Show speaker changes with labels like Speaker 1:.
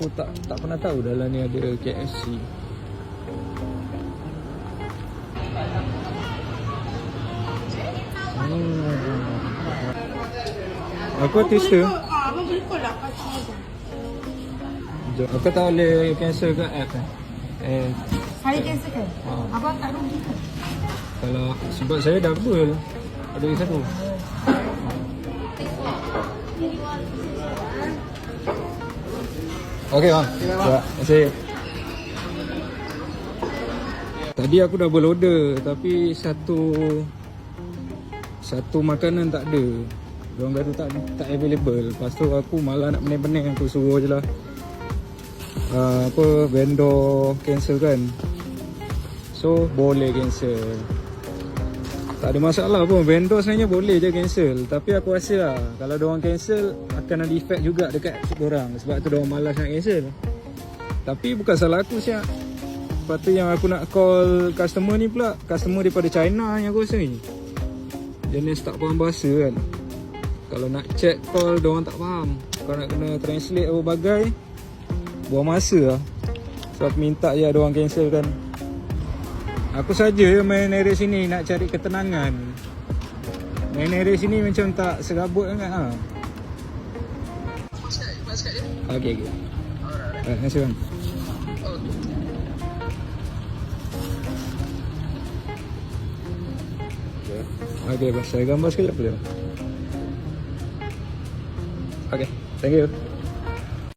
Speaker 1: aku tak pernah tahu dalam ni ada KFC. Aku taster.
Speaker 2: Abang boleh call lah kat sini tu.
Speaker 1: Jom, aku tak boleh cancel kat app kan?
Speaker 2: Saya cancel kan? Abang tak rugi kan?
Speaker 1: Kalau sebab saya double. Ada lagi satu. Okey bang. Terima kasih. Tadi aku double order tapi satu makanan tak ada. Diorang kata tak available. Lepas tu aku malah nak pening-pening, aku suruh je lah vendor cancel kan. So boleh cancel, tak ada masalah pun. Vendor sebenarnya boleh je cancel. Tapi aku rasa lah kalau diorang cancel akan ada effect juga dekat diorang. Sebab tu diorang malas nak cancel. Tapi bukan salah aku siap. Lepas tu yang aku nak call customer ni pula, customer daripada China yang aku rasa ni. Jenis tak faham bahasa kan. Kalau nak chat call diorang tak faham. Kalau nak kena translate apa bagai, buang masa lah. So aku minta je diorang cancel kan. Aku saja je main area sini nak cari ketenangan. Main area sini macam tak serabut sangat ha. Okey. Terima kasih bang. Okey, saya gambar sekejap boleh? Okay, thank you.